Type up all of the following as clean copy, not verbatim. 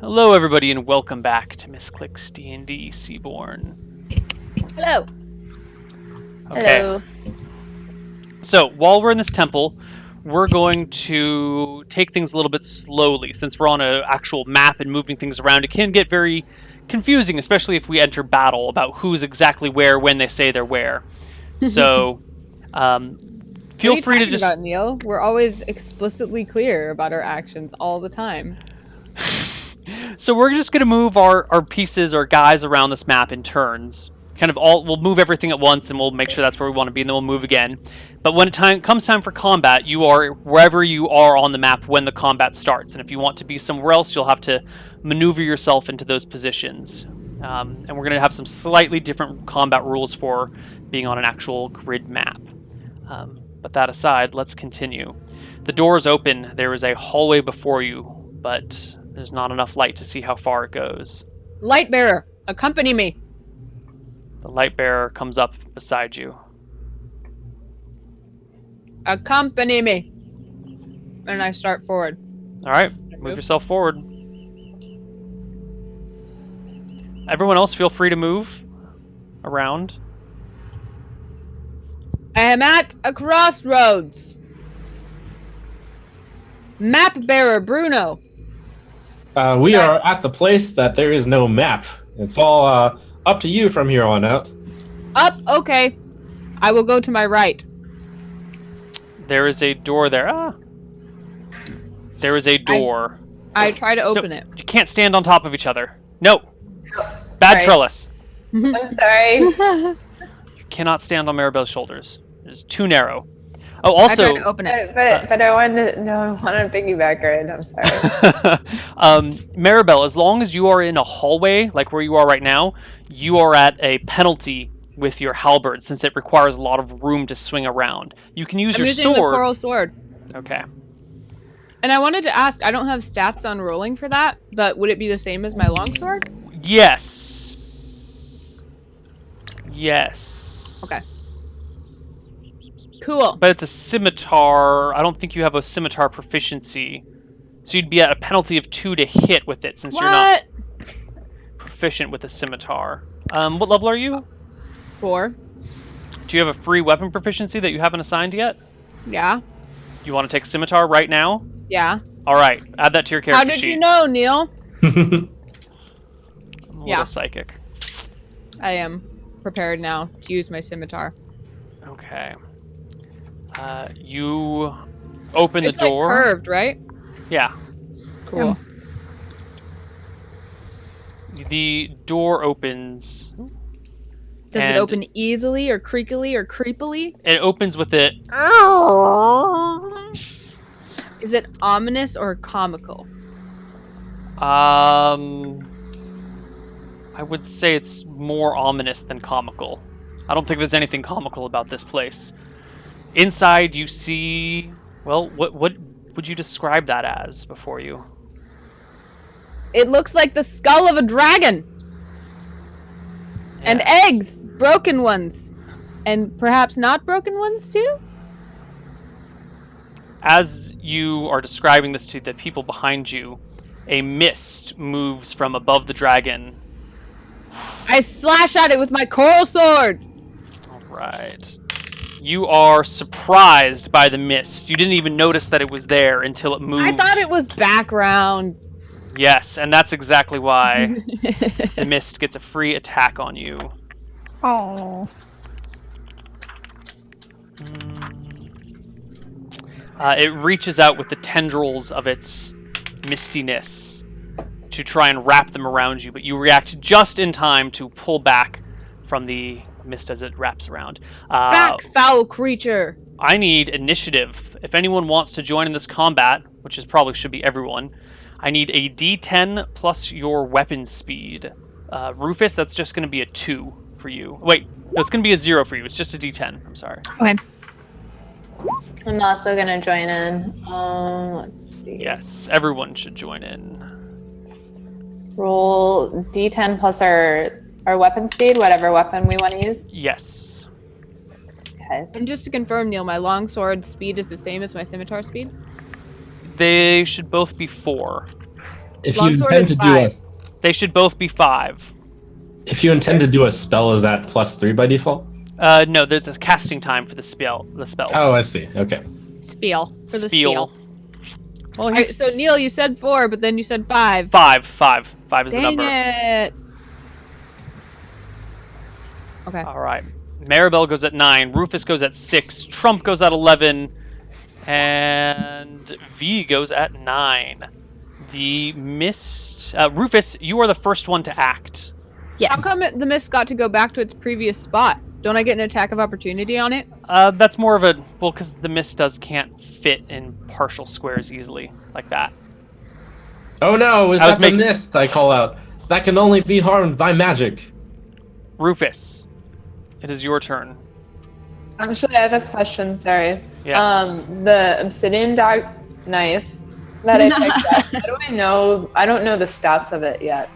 Hello, everybody, and welcome back to Misscliks D&D Seaborn. Hello. Okay. Hello. So, while we're in this temple, we're going to take things a little bit slowly. Since we're on an actual map and moving things around, it can get very confusing, especially if we enter battle about who's exactly where when they say they're where. So, feel free to just... About, Neil? We're always explicitly clear about our actions all the time. So we're just going to move our pieces or guys around this map in turns. We'll move everything at once, and we'll make sure that's where we want to be, and then we'll move again. But when comes time for combat, you are wherever you are on the map when the combat starts. And if you want to be somewhere else, you'll have to maneuver yourself into those positions. And we're going to have some slightly different combat rules for being on an actual grid map. But that aside, let's continue. The door is open. There is a hallway before you, but there's not enough light to see how far it goes. Light bearer, accompany me. The light bearer comes up beside you. Accompany me. And I start forward. All right, move yourself forward. Everyone else, feel free to move around. I am at a crossroads. Map bearer Bruno. We are at the place that there is no map. It's all up to you from here on out. Up, okay. I will go to my right. There is a door there. There is a door. I try to open it. You can't stand on top of each other. No. Bad Trellis. I'm sorry. You cannot stand on Maribel's shoulders. It is too narrow. Oh, also, I tried to open it. But I wanted to piggyback it. I'm sorry. Maribel, as long as you are in a hallway, like where you are right now, you are at a penalty with your halberd, since it requires a lot of room to swing around. You can use I'm your using sword. the coral sword. Okay. And I wanted to ask, I don't have stats on rolling for that, but would it be the same as my longsword? Yes. Yes. Okay. Cool. But it's a scimitar. I don't think you have a scimitar proficiency. So you'd be at a penalty of 2 to hit with it, since you're not proficient with a scimitar. What level are you? 4. Do you have a free weapon proficiency that you haven't assigned yet? Yeah. You want to take scimitar right now? Yeah. All right. Add that to your character sheet. How did you know, Neil? I'm a little psychic. I am prepared now to use my scimitar. Okay. You open the door. It's like curved, right? Yeah. Cool. The door opens. Does it open easily or creakily or creepily? It opens with it. Is it ominous or comical? I would say it's more ominous than comical. I don't think there's anything comical about this place. Inside, you see... Well, what would you describe that as before you? It looks like the skull of a dragon. Yes. And eggs. Broken ones. And perhaps not broken ones, too? As you are describing this to the people behind you, a mist moves from above the dragon. I slash at it with my coral sword. All right. You are surprised by the mist. You didn't even notice that it was there until it moved. I thought it was background. Yes, and that's exactly why the mist gets a free attack on you. Oh. It reaches out with the tendrils of its mistiness to try and wrap them around you, but you react just in time to pull back from the mist as it wraps around. Back, foul creature! I need initiative. If anyone wants to join in this combat, which probably should be everyone, I need a D10 plus your weapon speed. Rufus, that's just going to be a 2 for you. Wait, no, it's going to be a 0 for you. It's just a D10. I'm sorry. Okay. I'm also gonna join in. Let's see. Yes, everyone should join in. Roll D10 plus our weapon speed, whatever weapon we want to use. Yes. Okay. And just to confirm, Neil, my longsword speed is the same as my scimitar speed? They should both be 4. If you Longsword intend is to do a 5. They should both be 5. if you intend to do a spell, is that +3 by default? No, there's a casting time for the spell. Oh, I see. Okay. Spiel. For the spiel. Well, Alright, so Neil, you said 4, but then you said 5. 5 is the Dang number. it. Okay. All right. Maribel goes at 9. Rufus goes at 6. Trump goes at 11. And V goes at 9. The mist... Rufus, you are the first one to act. How come the mist got to go back to its previous spot? Don't I get an attack of opportunity on it? That's more of a... Well, because the mist can't fit in partial squares easily, like that. Oh no, is I was that the mist I call out? That can only be harmed by magic. Rufus, it is your turn. Actually, I have a question. Sorry. Yes. The obsidian dog knife that I picked up. How do I know? I don't know the stats of it yet.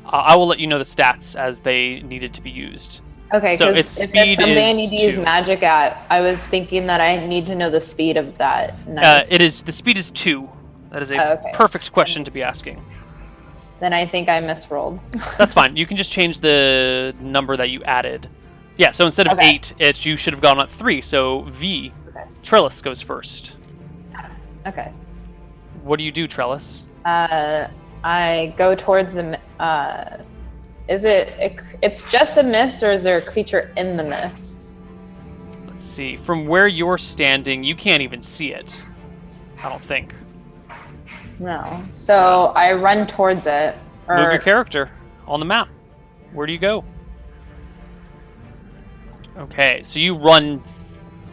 I will let you know the stats as they needed to be used. Okay, So because its if speed it's something I is need to use 2. magic at, I was thinking that I need to know the speed of that knife. The speed is 2. That is a Okay. perfect question to be asking. Then I think I misrolled. That's fine. You can just change the number that you added. Yeah, so instead of Okay. 8, you should have gone at 3. So V, Okay. Trellis goes first. Okay. What do you do, Trellis? I go towards the. Is it? It's just a mist, or is there a creature in the mist? Let's see. From where you're standing, you can't even see it. I don't think. No. So I run towards it. Move your character on the map. Where do you go? Okay, so you run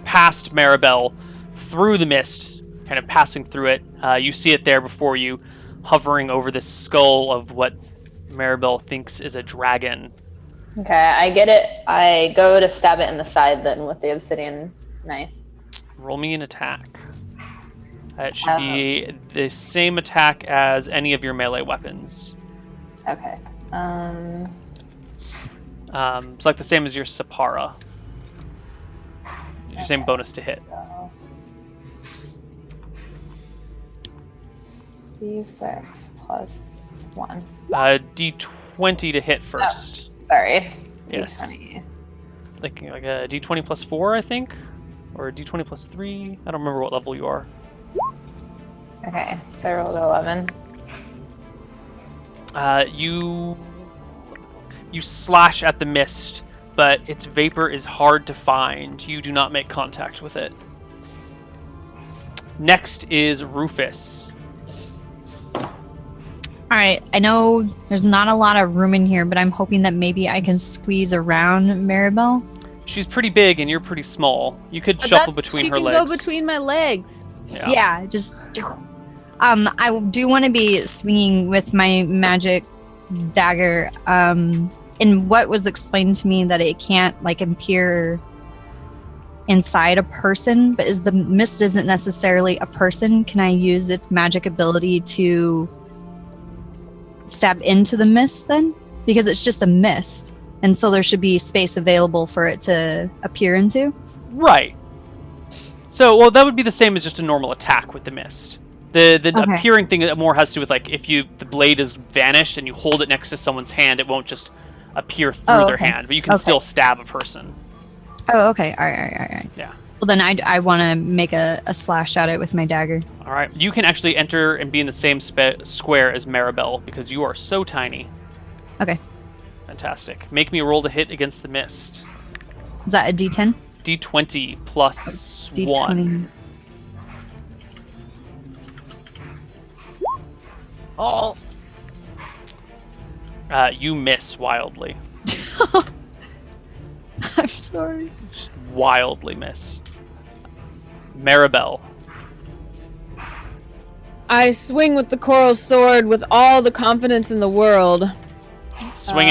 past Maribel, through the mist, kind of passing through it. You see it there before you, hovering over the skull of what Maribel thinks is a dragon. Okay, I get it. I go to stab it in the side then with the obsidian knife. Roll me an attack. It should be the same attack as any of your melee weapons. Okay. It's like the same as your Sapara. Your same bonus to hit. D6 plus 1. D20 to hit first. Sorry. Yes. D20. Like a D20 plus 4, I think? Or a D20 plus 3? I don't remember what level you are. Okay, so I rolled 11. You slash at the mist, but its vapor is hard to find. You do not make contact with it. Next is Rufus. All right, I know there's not a lot of room in here, but I'm hoping that maybe I can squeeze around Maribel. She's pretty big and you're pretty small. You could shuffle between her legs. She can go between my legs. Yeah, just... I do want to be swinging with my magic dagger. And what was explained to me that it can't like appear inside a person, but the mist isn't necessarily a person. Can I use its magic ability to stab into the mist then? Because it's just a mist, and so there should be space available for it to appear into. Right. So, well, that would be the same as just a normal attack with the mist. The appearing thing more has to do with like if the blade is vanished and you hold it next to someone's hand, it won't just appear through their hand, but you can still stab a person. Oh, okay. All right. Yeah. Well, then I want to make a slash at it with my dagger. All right. You can actually enter and be in the same square as Maribel because you are so tiny. Okay. Fantastic. Make me roll to hit against the mist. Is that a D10? D20 plus D20. 1. Oh. You miss wildly. I'm sorry. Just wildly miss. Maribel. I swing with the coral sword with all the confidence in the world. Swing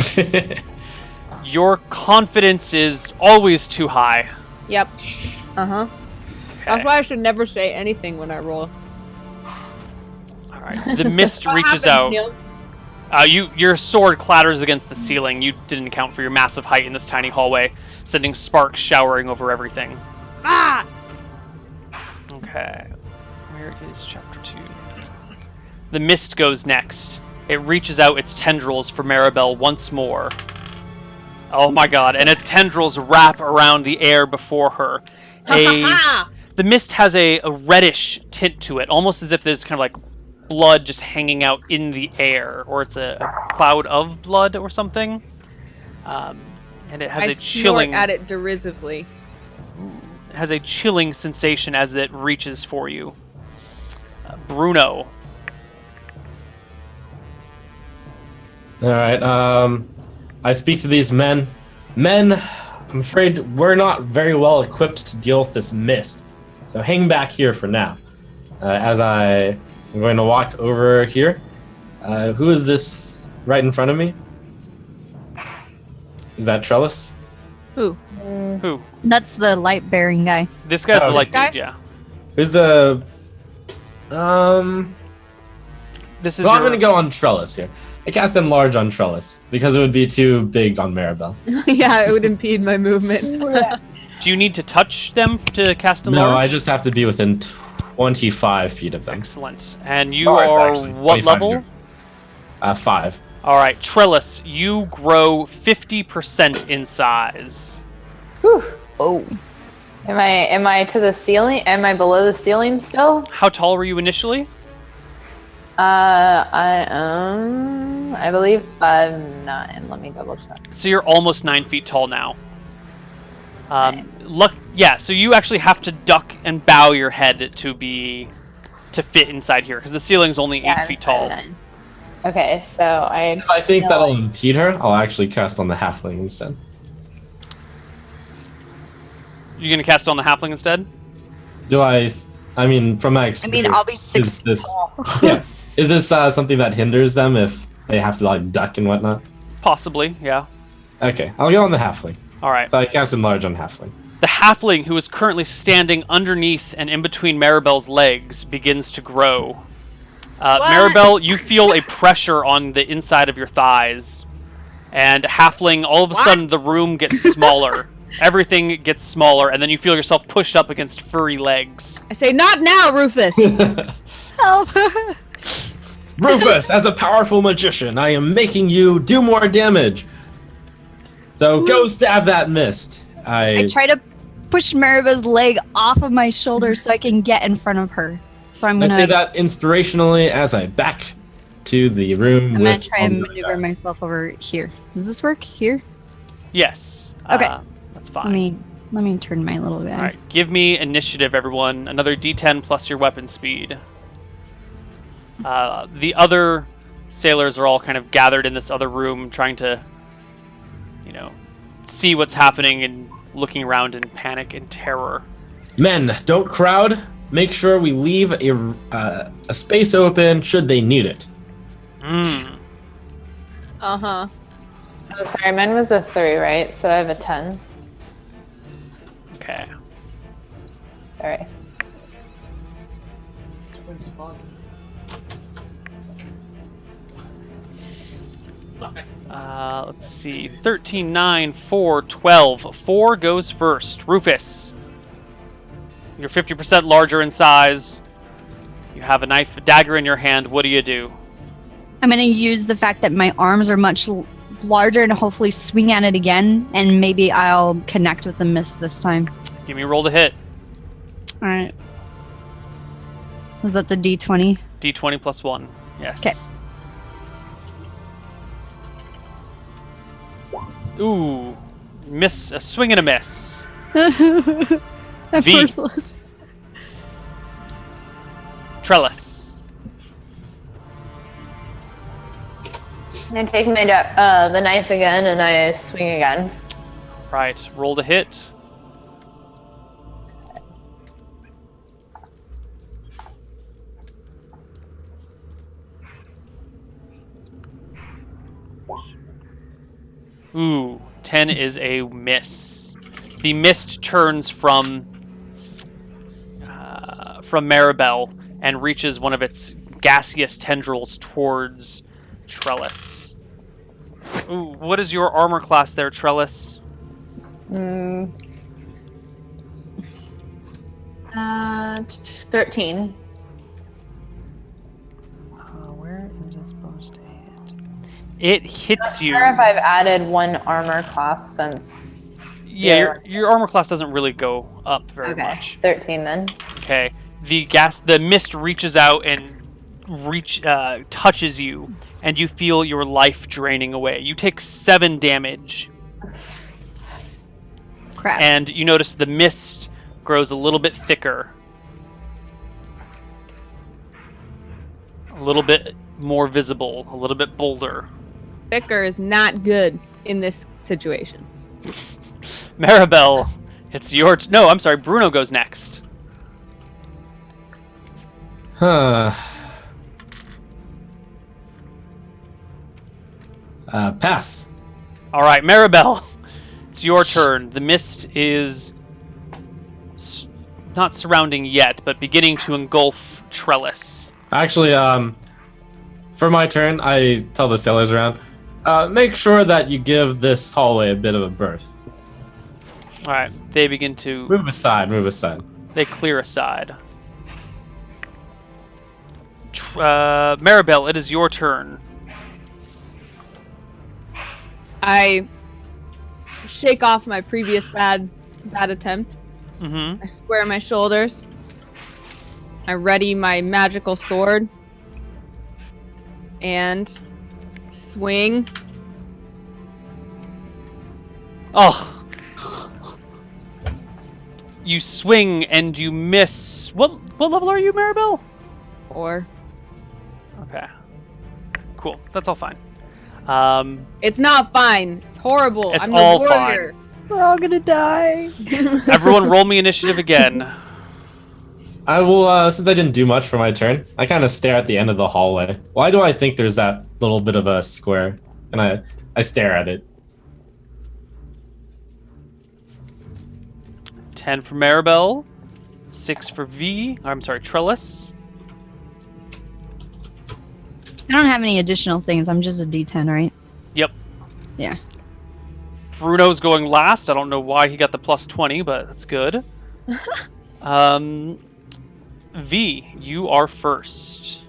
it. Your confidence is always too high. Yep. Uh-huh. That's why I should never say anything when I roll. All right. The mist What reaches happened, out. Neil? Your sword clatters against the ceiling. You didn't account for your massive height in this tiny hallway, sending sparks showering over everything. Ah! Okay. Where is chapter 2? The mist goes next. It reaches out its tendrils for Maribel once more. Oh my god, and its tendrils wrap around the air before her. The mist has a reddish tint to it, almost as if there's kind of like blood just hanging out in the air, or it's a cloud of blood or something. And it has a chilling at it derisively. It has a chilling sensation as it reaches for you. Bruno. All right. I speak to these men. Men, I'm afraid we're not very well equipped to deal with this mist. So hang back here for now. As I'm going to walk over here. Who is this right in front of me? Is that Trellis? Who? Who? That's the light-bearing guy. This guy's the Oh, light this dude, yeah. Who's the... This is Well, I'm your... going to go on Trellis here. I cast Enlarge on Trellis because it would be too big on Maribel. Yeah, it would impede my movement. Do you need to touch them to cast Enlarge? No, I just have to be within 25 feet of them. Excellent. And you Oh, it's are actually what 25 level? here. 5. All right, Trellis, you grow 50% in size. Whew. Oh. Am I to the ceiling? Am I below the ceiling still? How tall were you initially? I believe 5'9". Let me double check. So you're almost 9 feet tall now. Yeah, so you actually have to duck and bow your head to fit inside here because the ceiling's only 8 feet tall. 5'9". Okay, so If I think that'll impede her, I'll actually cast on the halfling instead. You're gonna cast on the halfling instead? Do I mean, from my experience... I'll be 6 is feet this, tall. yeah. Is this something that hinders them if they have to, like, duck and whatnot? Possibly, yeah. Okay, I'll go on the halfling. All right. So I cast Enlarge on halfling. The halfling, who is currently standing underneath and in between Maribel's legs, begins to grow. Maribel, you feel a pressure on the inside of your thighs. And halfling, all of a sudden, the room gets smaller. Everything gets smaller, and then you feel yourself pushed up against furry legs. I say, not now, Rufus! Help! Rufus, as a powerful magician, I am making you do more damage. So go stab that mist. I try to push Maribel's leg off of my shoulder so I can get in front of her. So I'm I gonna say that inspirationally as I back to the room. I'm gonna try and maneuver myself over here. Does this work here? Yes. Okay. That's fine. Let me turn my little guy. All right, give me initiative, everyone. Another D10 plus your weapon speed. The other sailors are all kind of gathered in this other room, trying to, see what's happening and looking around in panic and terror. Men, don't crowd. Make sure we leave a space open should they need it. Uh-huh. Oh, sorry, mine was a 3, right? So I have a 10. Okay. Sorry. Let's see. 13, 9, 4, 12. 4 goes first. Rufus. You're 50% larger in size. You have a dagger in your hand. What do? I'm gonna use the fact that my arms are much larger and hopefully swing at it again, and maybe I'll connect with the mist this time. Give me a roll to hit. All right. Was that the D20? D20 plus 1. Yes. Okay. Ooh. Miss. A swing and a miss. I'm V. worthless. Trellis. I take my the knife again and I swing again. Right. Roll to hit. Ooh, 10 is a miss. The mist turns from Maribel and reaches one of its gaseous tendrils towards Trellis. Ooh, what is your armor class there, Trellis? 13. Where is it supposed to hit? It hits you. Sure if I've added one armor class since. Yeah, your armor class doesn't really go up very Okay, much. 13 then. Okay. The mist reaches out and touches you, and you feel your life draining away. You take 7 damage, Crap. and you notice the mist grows a little bit thicker, a little bit more visible, a little bit bolder. Thicker is not good in this situation. Maribel, it's your... No, I'm sorry, Bruno goes next. Pass. All right, Maribel, it's your turn. The mist is not surrounding yet, but beginning to engulf Trellis. Actually, for my turn, I tell the sailors around, make sure that you give this hallway a bit of a berth. All right, they begin to... Move aside, move aside. They clear aside. Maribel, it is your turn. I shake off my previous bad attempt. Mm-hmm. I square my shoulders. I ready my magical sword. And swing. Oh. You swing and you miss. What level are you, Maribel? 4. Okay. Cool. That's all fine. It's not fine. It's horrible. It's I'm all the warrior. We're all gonna die. Everyone roll me initiative again. I will, since I didn't do much for my turn, I kind of stare at the end of the hallway. Why do I think there's that little bit of a square? And I stare at it. 10 for Maribel. 6 for Trellis. I don't have any additional things. I'm just a D10, right? Yep. Yeah. Bruno's going last. I don't know why he got the plus 20, but that's good. V, you are first.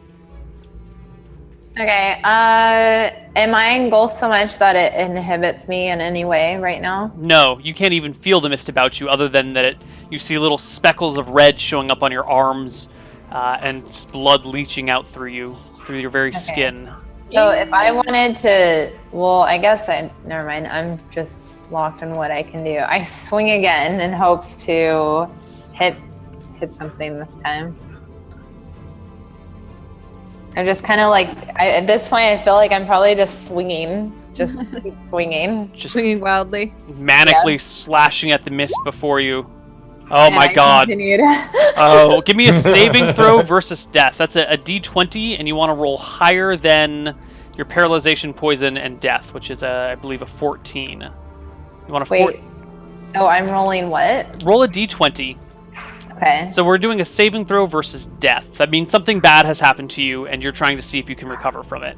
Okay, am I engulfed so much that it inhibits me in any way right now? No, you can't even feel the mist about you other than that you see little speckles of red showing up on your arms and just blood leaching out through your very skin. So if I wanted to, well, I guess never mind. I'm just locked in what I can do. I swing again in hopes to hit something this time. I'm just kind of like, at this point, I feel like I'm probably just swinging, keep swinging. Just Swinging wildly. manically slashing at the mist before you. Oh And my I god. continued. Oh, give me a saving throw versus death. That's a D20, and you want to roll higher than your paralyzation, poison, and death, which is, I believe, a 14. You want to Wait, so I'm rolling what? roll a D20. Okay. So we're doing a saving throw versus death. That means something bad has happened to you, and you're trying to see if you can recover from it.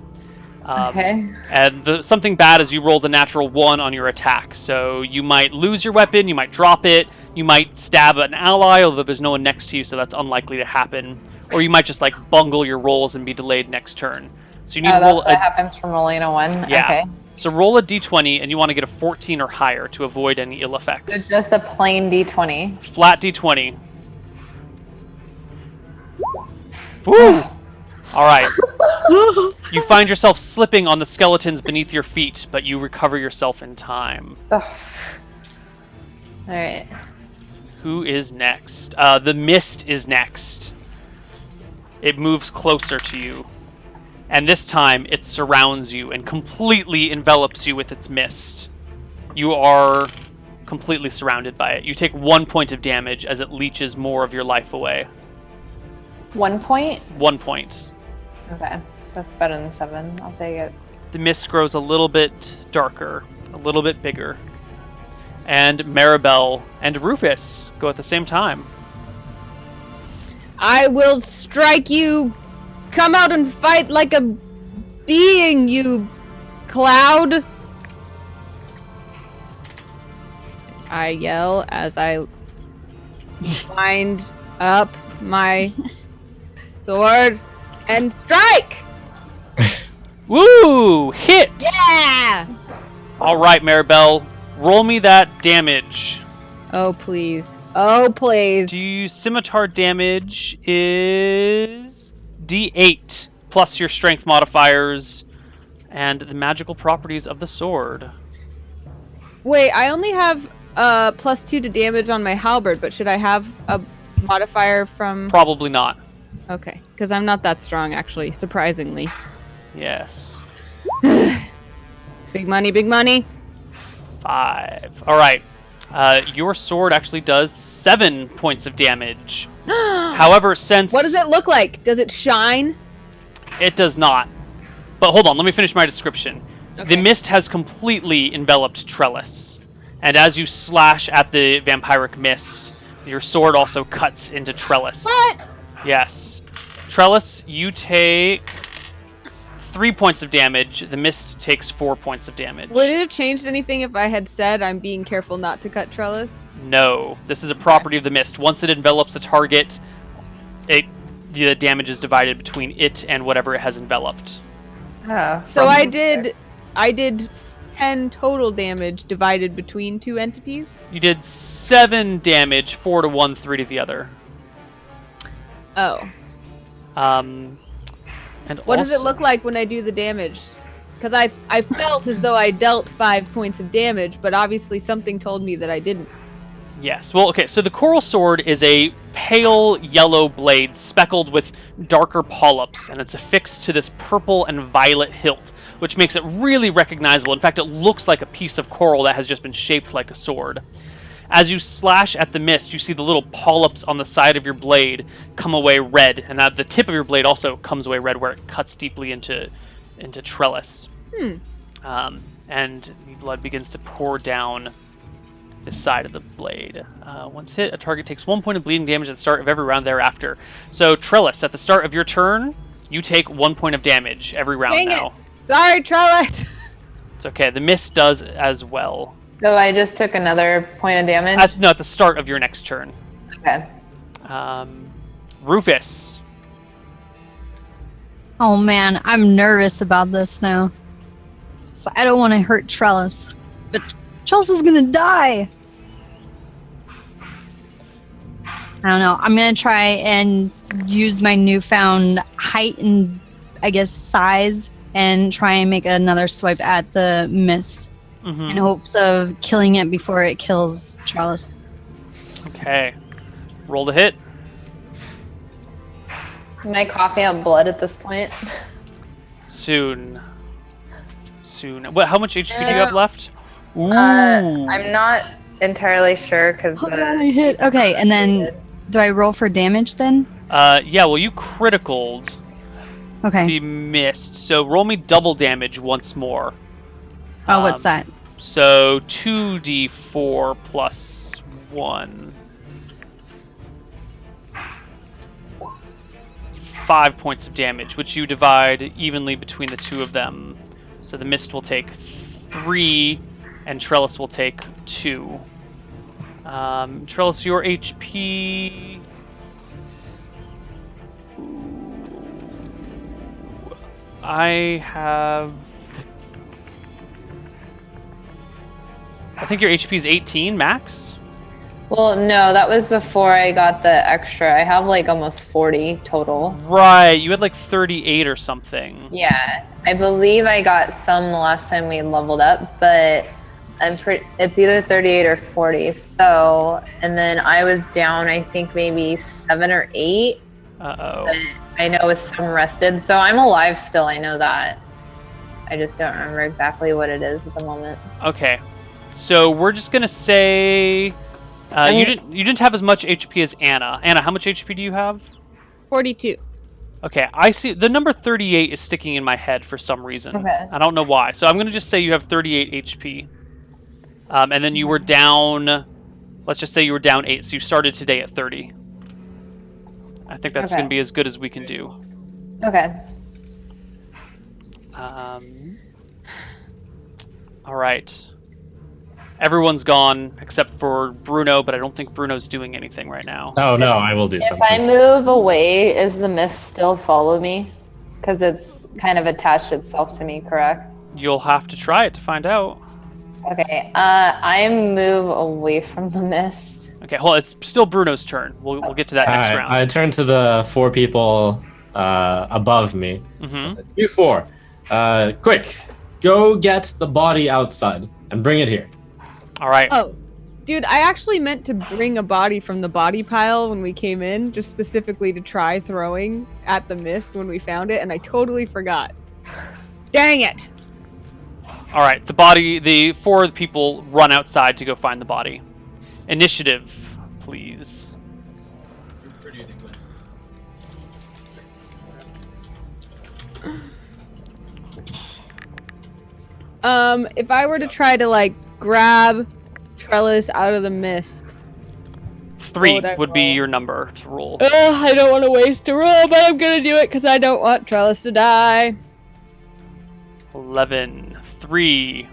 Okay. And something bad is you rolled a natural 1 on your attack. So you might lose your weapon, you might drop it, you might stab an ally, although there's no one next to you, so that's unlikely to happen. Or you might just like bungle your rolls and be delayed next turn. So you need to roll That's what happens from rolling a 1. Yeah. Okay. So roll a d20, and you want to get a 14 or higher to avoid any ill effects. So just a plain D20. Flat d20. Woo! All right. You find yourself slipping on the skeletons beneath your feet, but you recover yourself in time. Ugh. All right. Who is next? The mist is next. It moves closer to you. And this time, it surrounds you and completely envelops you with its mist. You are completely surrounded by it. You take 1 point of damage as it leeches more of your life away. 1 point? 1 point. Okay. That's better than 7. I'll take it. The mist grows a little bit darker, a little bit bigger. And Maribel and Rufus go at the same time. I will strike you. Come out and fight like a being, you cloud. I yell as I find up my sword and strike. Woo! Hit! Yeah. All right, Maribel, roll me that damage. Oh please. Oh please. Scimitar damage is D8 plus your strength modifiers and the magical properties of the sword. Wait, I only have +2 to damage on my halberd, but should I have a modifier from? Probably not. Okay, because I'm not that strong actually, surprisingly. Yes. Big money, big money. 5. All right. Your sword actually does 7 points of damage. However, since... What does it look like? Does it shine? It does not. But hold on, let me finish my description. Okay. The mist has completely enveloped Trellis. And as you slash at the vampiric mist, your sword also cuts into Trellis. What? Yes. Trellis, you take 3 points of damage. The mist takes 4 points of damage. Would it have changed anything if I had said I'm being careful not to cut Trellis? No. This is a property of the mist. Once it envelops a target, the damage is divided between it and whatever it has enveloped. Oh, So I did 10 total damage divided between 2 entities? You did 7 damage, 4 to one, 3 to the other. Oh. And What does it also- look like when I do the damage? Because I felt as though I dealt 5 points of damage, but obviously something told me that I didn't. Yes. Well, okay, so the coral sword is a pale yellow blade speckled with darker polyps, and it's affixed to this purple and violet hilt, which makes it really recognizable. In fact, it looks like a piece of coral that has just been shaped like a sword. As you slash at the mist, you see the little polyps on the side of your blade come away red, and the tip of your blade also comes away red where it cuts deeply into Trellis. And the blood begins to pour down the side of the blade. Once hit, a target takes 1 point of bleeding damage at the start of every round thereafter. So, Trellis, at the start of your turn, you take 1 point of damage every round Dang now. it. Sorry, Trellis! It's okay. The mist does as well. So I just took another point of damage. At the start of your next turn. Okay. Rufus. Oh man, I'm nervous about this now. So I don't want to hurt Trellis, but Trellis is gonna die. I don't know. I'm gonna try and use my newfound height and I guess size and try and make another swipe at the mist in hopes of killing it before it kills Trellis. Okay. Roll to hit. Am I coughing up blood at this point? Soon. What? How much HP do you have left? Ooh. I'm not entirely sure because I hit. Okay, and then do I roll for damage then? Yeah. Well, you criticaled Okay. the mist, so roll me double damage once more. Oh, what's that? So 2d4 plus 1. 5 points of damage, which you divide evenly between the two of them. So the mist will take 3, and Trellis will take 2. Trellis, your HP... I think your HP is 18 max. well, no, that was before I got the extra. I have like almost 40 total. Right, you had like 38 or something. Yeah, I believe I got some the last time we leveled up, but it's either 38 or 40. So, and then I was down, I think maybe 7 or 8. Uh-oh. But I know with some rested, so I'm alive still. I know that. I just don't remember exactly what it is at the moment. Okay, so we're just gonna say you didn't have as much HP as Anna. Anna, how much HP do you have? 42. Okay, I see the number 38 is sticking in my head for some reason. Okay. I don't know why. So I'm gonna just say you have 38 HP, and then you were down. Let's just say you were down 8. So you started today at 30. I think that's Okay. gonna be as good as we can do. Okay. All right. Everyone's gone except for Bruno, but I don't think Bruno's doing anything right now. Oh no, I will do If something. I move away, is the mist still follow me? Because it's kind of attached itself to me, correct? You'll have to try it to find out. Okay, I move away from the mist. Okay, hold on. It's still Bruno's turn. We'll get to that next round. I turn to the 4 people above me. Mm-hmm. You 4, quick, go get the body outside and bring it here. All right. Oh, dude, I actually meant to bring a body from the body pile when we came in, just specifically to try throwing at the mist when we found it, and I totally forgot. Dang it! All right. The 4 people run outside to go find the body. Initiative, please. If I were to try to like grab Trellis out of the mist. 3 would I would be roll? your number to roll. I don't want to waste a roll, but I'm gonna do it because I don't want Trellis to die. 11. 3.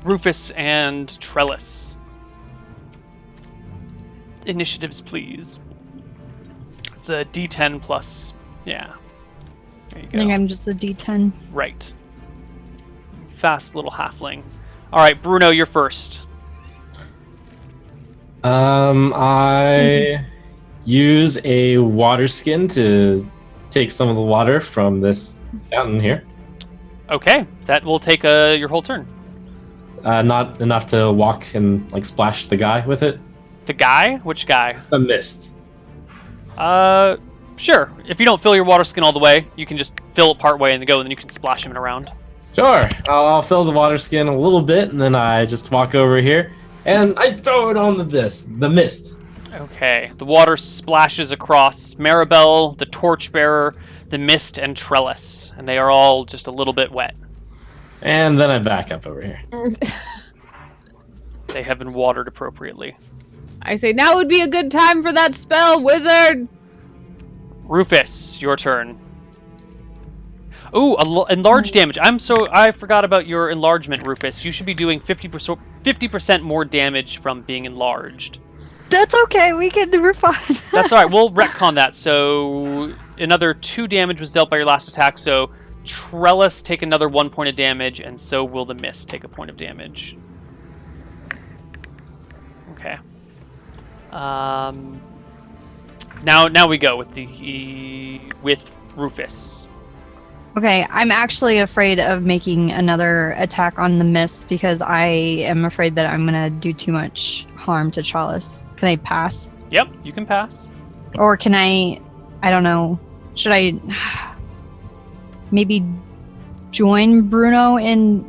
Rufus and Trellis. Initiatives, please. It's a D10 plus. Yeah. There you I think go. I'm just a D10. Right. Fast little halfling. All right, Bruno, you're first. I use a water skin to take some of the water from this fountain here. Okay, that will take your whole turn. Not enough to walk and like splash the guy with it. The guy? Which guy? The mist. Sure. If you don't fill your water skin all the way, you can just fill it part way and go, and then you can splash him around. Sure. I'll fill the water skin a little bit, and then I just walk over here and I throw it on the mist. Okay. The water splashes across Maribel, the Torchbearer, the Mist, and Trellis, and they are all just a little bit wet. And then I back up over here. They have been watered appropriately. I say now would be a good time for that spell, wizard. Rufus, your turn. Ooh, enlarge damage. I forgot about your enlargement, Rufus. You should be doing 50% more damage from being enlarged. That's okay. We're fine. That's all right. We'll retcon that. So another 2 damage was dealt by your last attack. So Trellis take another 1 point of damage, and so will the Mist take a point of damage. Okay. Now we go with with Rufus. Okay, I'm actually afraid of making another attack on the mist because I am afraid that I'm gonna do too much harm to Trellis. Can I pass? Yep, you can pass. Or can I don't know, should I maybe join Bruno in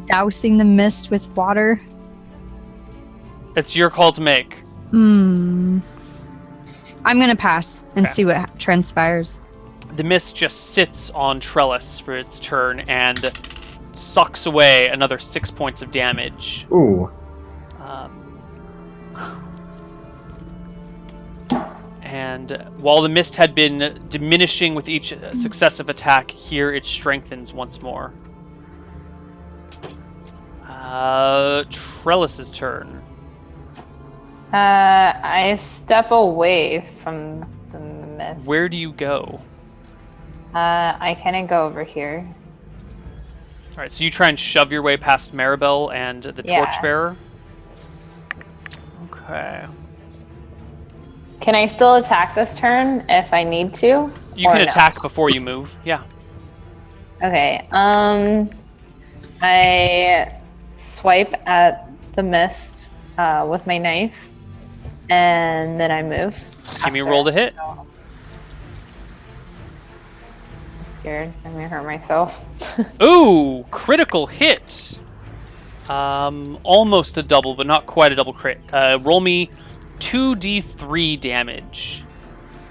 dousing the mist with water? It's your call to make. I'm gonna pass and Okay. see what transpires. The mist just sits on Trellis for its turn and sucks away another 6 points of damage. Ooh. And while the mist had been diminishing with each successive attack, here it strengthens once more. Trellis's turn. I step away from the mist. Where do you go? I kind of go over here. All right, so you try and shove your way past Maribel and the Yeah. Torchbearer. Okay. Can I still attack this turn if I need to? You or can no? attack before you move. Yeah. Okay. I swipe at the mist with my knife, and then I move. Give me a after. roll to hit. I'm scared. I'm gonna hurt myself. Ooh, critical hit. Almost a double, but not quite a double crit. Roll me 2d3 damage.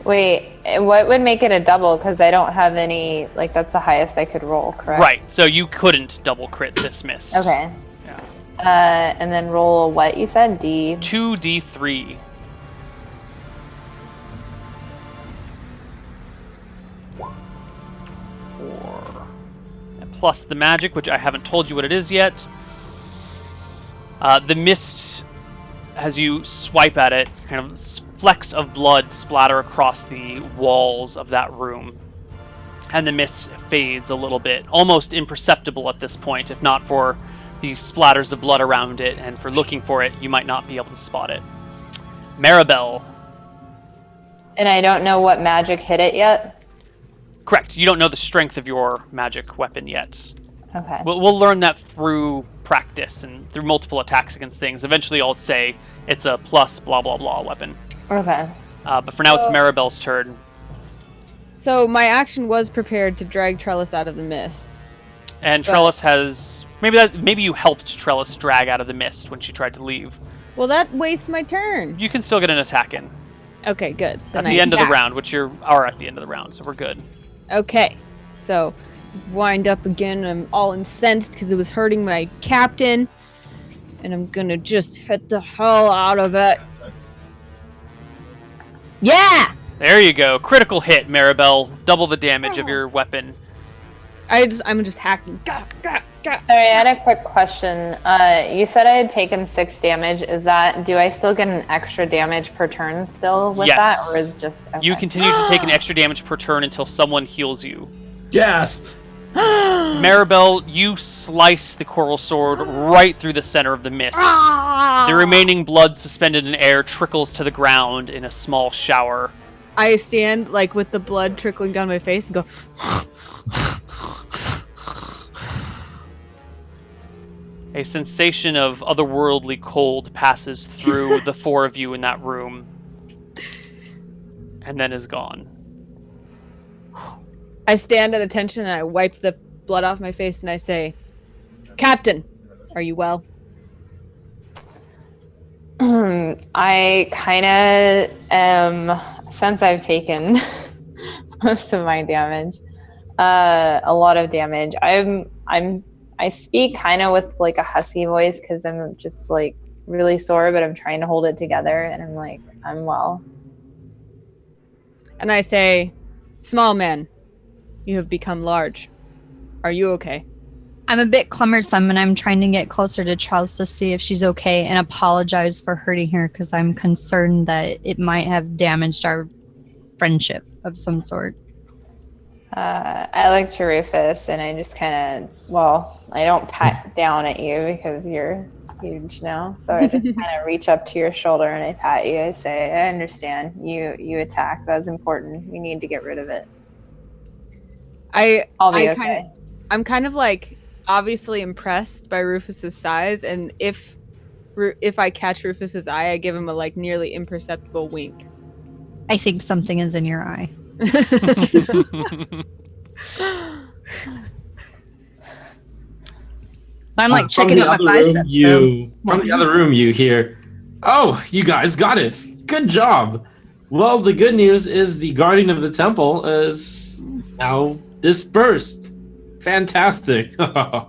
Wait, what would make it a double? Because I don't have any. Like that's the highest I could roll, correct? Right, so you couldn't double crit this miss. Okay. Yeah. And then roll what you said? 2d3. Four. And plus the magic, which I haven't told you what it is yet. The mist, as you swipe at it, kind of flecks of blood splatter across the walls of that room. And the mist fades a little bit, almost imperceptible at this point, if not for these splatters of blood around it, and for looking for it, you might not be able to spot it. Maribel. And I don't know what magic hit it yet? Correct. You don't know the strength of your magic weapon yet. Okay. We'll learn that through practice and through multiple attacks against things. Eventually I'll say it's a plus blah blah blah weapon. Okay. But for now it's Maribel's turn. So my action was prepared to drag Trellis out of the mist. And Trellis has... Maybe you helped Trellis drag out of the mist when she tried to leave. Well, that wastes my turn. You can still get an attack in. Okay, good. At the end of the round, which you are at the end of the round, so we're good. Okay, so wind up again. I'm all incensed because it was hurting my captain. And I'm gonna just hit the hell out of it. Yeah! There you go. Critical hit, Maribel. Double the damage of your weapon. I'm just hacking. Gah, gah, gah. Sorry, I had a quick question. You said I had taken 6 damage. Do I still get an extra damage per turn still with Yes. that? Or is just... Okay. You continue to take an extra damage per turn until someone heals you. Gasp! Maribel, you slice the coral sword right through the center of the mist. The remaining blood suspended in air trickles to the ground in a small shower. I stand like with the blood trickling down my face and go. A sensation of otherworldly cold passes through the 4 of you in that room, and then is gone. I stand at attention and I wipe the blood off my face and I say, Captain, are you well? I kind of am, since I've taken most of my damage, a lot of damage. I speak kind of with like a hussy voice because I'm just like really sore, but I'm trying to hold it together, and I'm like, I'm well. And I say, small man, you have become large. Are you okay? I'm a bit cumbersome, and I'm trying to get closer to Charles to see if she's okay and apologize for hurting her because I'm concerned that it might have damaged our friendship of some sort. I look to Rufus, and I just kind of, I don't pat down at you because you're huge now. So I just kind of reach up to your shoulder and I pat you. I say, I understand. You attacked. That's important. We need to get rid of it. I'll be okay. I'm kind of like obviously impressed by Rufus's size, and if I catch Rufus's eye, I give him a like nearly imperceptible wink. I think something is in your eye. I'm like checking out my biceps. From the other room, you hear, "Oh, you guys got it! Good job!" Well, the good news is the guardian of the temple is now dispersed. Fantastic! I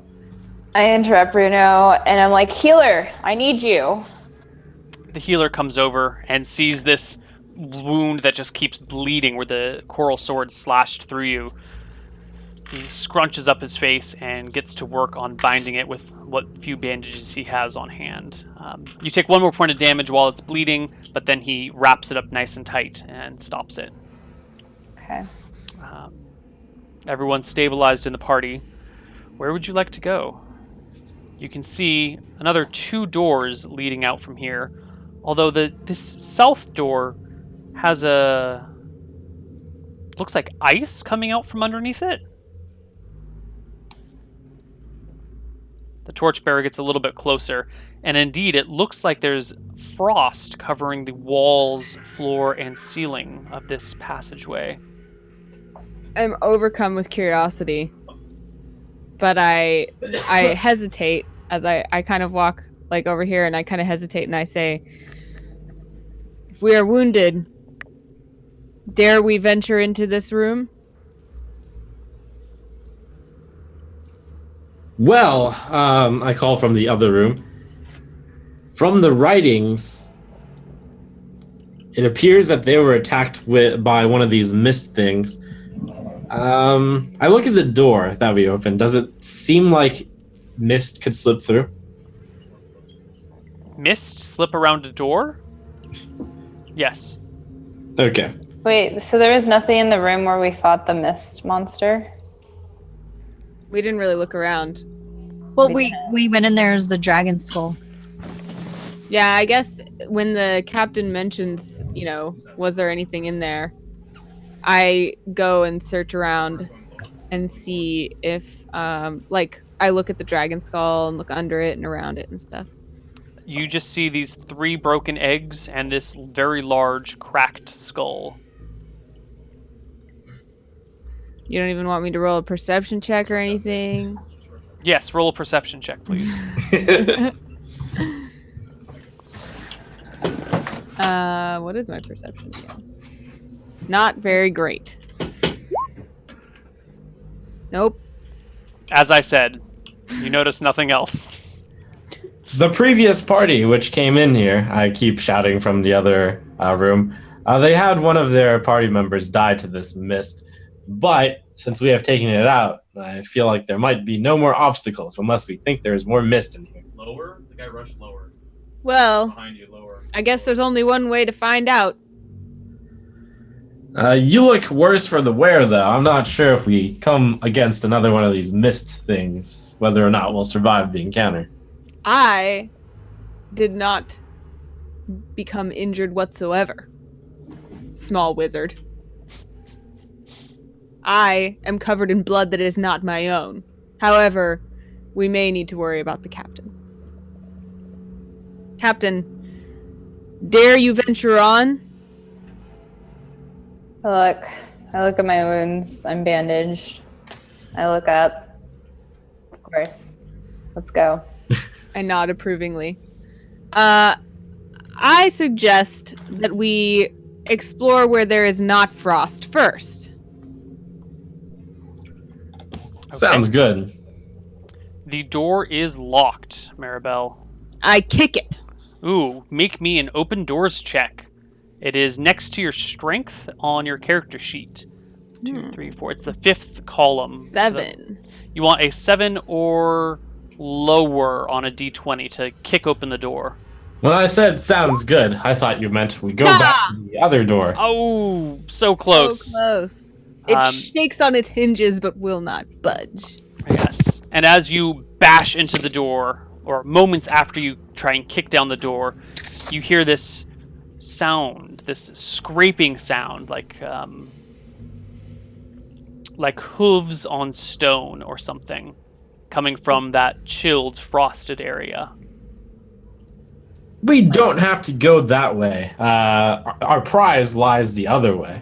interrupt Bruno, and I'm like, "Healer, I need you." The healer comes over and sees this wound that just keeps bleeding where the coral sword slashed through you. He scrunches up his face and gets to work on binding it with what few bandages he has on hand. You take 1 more point of damage while it's bleeding, but then he wraps it up nice and tight and stops it. Okay. Everyone's stabilized in the party. Where would you like to go? You can see another 2 doors leading out from here, although this south door has looks like ice coming out from underneath it. The torchbearer gets a little bit closer, and indeed it looks like there's frost covering the walls, floor, and ceiling of this passageway. I'm overcome with curiosity, but I hesitate as I kind of walk like over here, and I kind of hesitate and I say, if we are wounded, dare we venture into this room? Well, I call from the other room. From the writings, it appears that they were attacked by one of these mist things. I look at the door that we opened. Does it seem like mist could slip through? mist slip around a door? Yes. Okay. Wait, so there was nothing in the room where we fought the mist monster? We didn't really look around. Well, we went in there as the dragon skull. Yeah, I guess when the captain mentions, was there anything in there, I go and search around and see if, I look at the dragon skull and look under it and around it and stuff. You just see these 3 broken eggs and this very large cracked skull. You don't even want me to roll a perception check or anything? Yes, roll a perception check, please. What is my perception check? Not very great. Nope. As I said, you notice nothing else. The previous party, which came in here, I keep shouting from the other room, they had one of their party members die to this mist. But since we have taken it out, I feel like there might be no more obstacles unless we think there's more mist in here. Lower? The guy rushed lower. Well, Behind you, lower. I guess there's only one way to find out. You look worse for the wear, though. I'm not sure if we come against another one of these mist things, whether or not we'll survive the encounter. I did not become injured whatsoever. Small wizard. I am covered in blood that is not my own. However, we may need to worry about the captain. Captain, dare you venture on? I look at my wounds. I'm bandaged. I look up. Of course. Let's go. I nod approvingly. I suggest that we explore where there is not frost first. Sounds good. The door is locked, Maribel. I kick it. Ooh, make me an open doors check. It is next to your strength on your character sheet. 2, 3, 4. It's the 5th column. 7. You want a 7 or lower on a d20 to kick open the door. When I said sounds good, I thought you meant we go back to the other door. Oh, so close. So close. It shakes on its hinges but will not budge. Yes. And as you bash into the door, or moments after you try and kick down the door, you hear this sound, this scraping sound, like hooves on stone or something, coming from that chilled, frosted area. We don't have to go that way. Our prize lies the other way.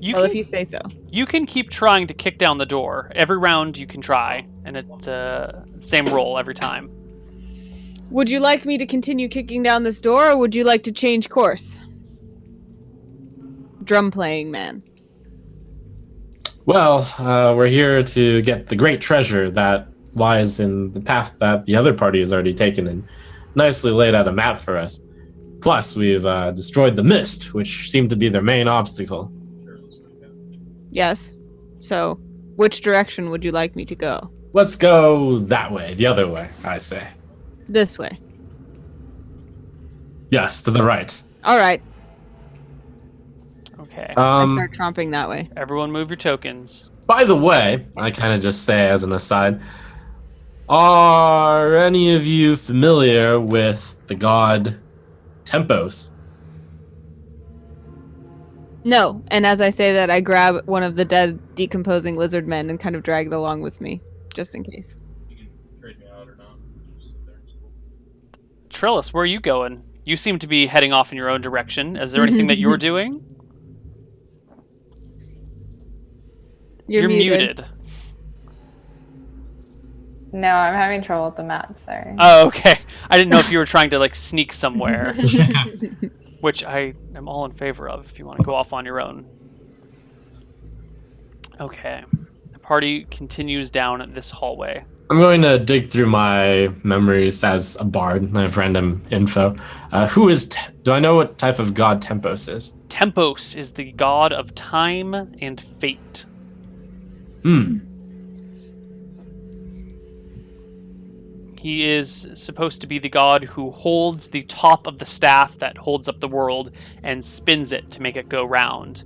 If you say so. You can keep trying to kick down the door. Every round you can try, and it's same roll every time. Would you like me to continue kicking down this door, or would you like to change course? Drum playing man. Well, we're here to get the great treasure that lies in the path that the other party has already taken and nicely laid out a map for us. Plus, we've destroyed the mist, which seemed to be their main obstacle. Yes. So, which direction would you like me to go? Let's go that way, the other way, I say. This way. Yes, to the right. All right. Okay. I start tromping that way. Everyone move your tokens. By the way, I kind of just say as an aside, are any of you familiar with the god Tempos? No, and as I say that, I grab one of the dead, decomposing lizard men and kind of drag it along with me, just in case. You can trade me out or not. Just sit there, it's cool. Trellis, where are you going? You seem to be heading off in your own direction. Is there anything that you're doing? You're muted. No, I'm having trouble with the map, sorry. Oh, okay. I didn't know if you were trying to sneak somewhere. Which I am all in favor of if you want to go off on your own. Okay. The party continues down this hallway. I'm going to dig through my memories as a bard. I have random info. Do I know what type of god Tempos is? Tempos is the god of time and fate. He is supposed to be the god who holds the top of the staff that holds up the world and spins it to make it go round.